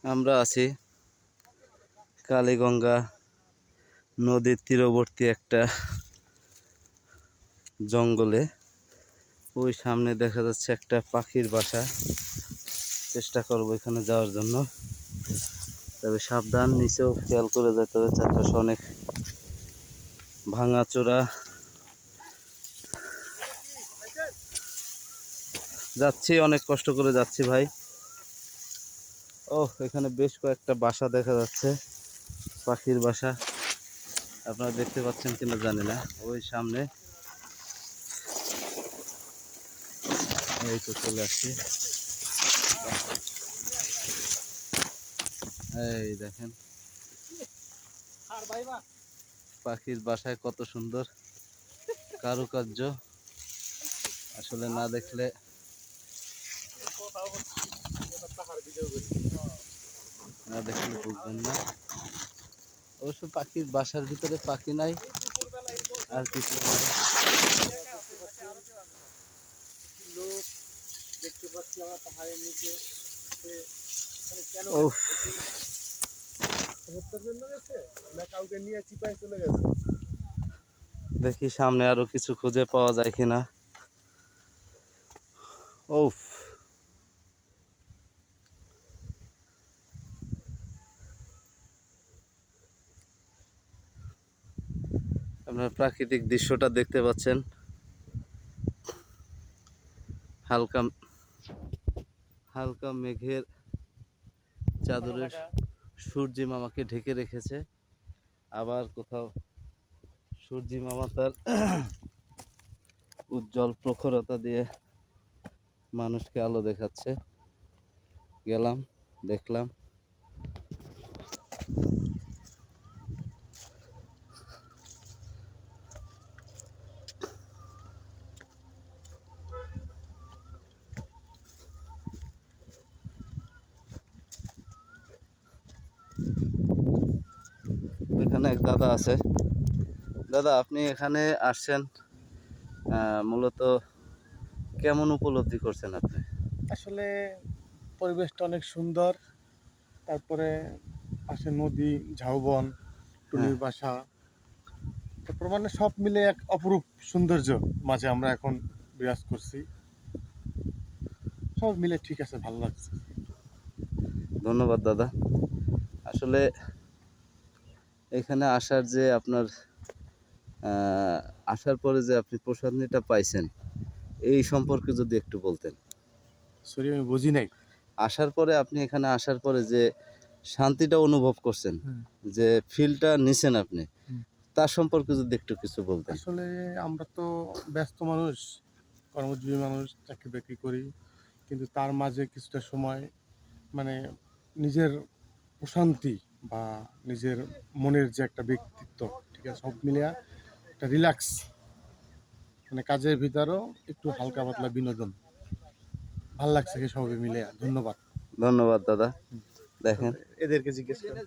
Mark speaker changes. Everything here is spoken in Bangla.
Speaker 1: আমরা আছি কালীগঙ্গা নদীর তীরবর্তী একটা জঙ্গলে। ওই সামনে দেখা যাচ্ছে একটা পাখির বাসা। চেষ্টা করব এখানে যাওয়ার জন্য, তবে সাবধান, নিচেও খেয়াল করে যেতে হবে। চারপাশে অনেক ভাঙাচোরা। যাচ্ছি, অনেক কষ্ট করে যাচ্ছি ভাই। এখানে বেশ কয়েকটা বাসা দেখা যাচ্ছে, পাখির বাসা। আপনারা দেখতে পাচ্ছেন কিনা জানি না। ওই সামনে এই তো চলে আসছি। এই দেখেন পাখির বাসায় কত সুন্দর কারুকার্য, আসলে না দেখলে বুঝবেন না। অবশ্য পাখির বাসার ভিতরে পাখি নাই, আর কিছু নাই।
Speaker 2: দেখতে পাচ্ছি আমরা পাহাড়ের নিচে। কাউকে নিয়ে চিপায় চলে গেছে।
Speaker 1: দেখি সামনে আরো কিছু খুঁজে পাওয়া যায় কিনা। আপনারা প্রাকৃতিক দৃশ্যটা দেখতে পাচ্ছেন। হালকা হালকা মেঘের চাদরে সূর্যি মামাকে ঢেকে রেখেছে। আবার কোথাও সূর্যি মামা তার উজ্জ্বল প্রখরতা দিয়ে মানুষকে আলো দেখাচ্ছে। গেলাম, দেখলাম। এখানে এক দাদা আছে। দাদা, আপনি এখানে আসছেন, মূলত কেমন উপলব্ধি করছেন আপনি?
Speaker 2: আসলে পরিবেশটা অনেক সুন্দর। তারপরে পাশে নদী, ঝাউবন, টুনির বাসা, তারপর মানে সব মিলে এক অপরূপ সৌন্দর্য মাঝে আমরা এখন বিরাজ করছি। সব মিলে ঠিক আছে, ভালো লাগছে।
Speaker 1: ধন্যবাদ দাদা। আসলে এখানে আসার যে আপনার আসার পরে যে আপনি প্রশান্তিটা পাইছেন, এই সম্পর্কে যদি একটু বলতেন।
Speaker 2: সরি, আমি বুঝি নাই।
Speaker 1: এখানে আসার পরে যে শান্তিটা অনুভব করছেন, যে ফিলটা নিছেন আপনি, তার সম্পর্কে যদি একটু কিছু বলতেন।
Speaker 2: আসলে আমরা তো ব্যস্ত মানুষ, কর্মজীবী মানুষ, চাকরি বাকরি করি, কিন্তু তার মাঝে কিছুটা সময় মানে নিজের প্রশান্তি বা নিজের মনের যে একটা ব্যক্তিত্ব, ঠিক আছে, সব মিলিয়া একটা রিল্যাক্স, মানে কাজের ভিতরেও একটু হালকা পাতলা বিনোদন, ভাল লাগছে সবাই মিলে। ধন্যবাদ।
Speaker 1: ধন্যবাদ দাদা। দেখেন,
Speaker 2: এদেরকে জিজ্ঞেস করেন।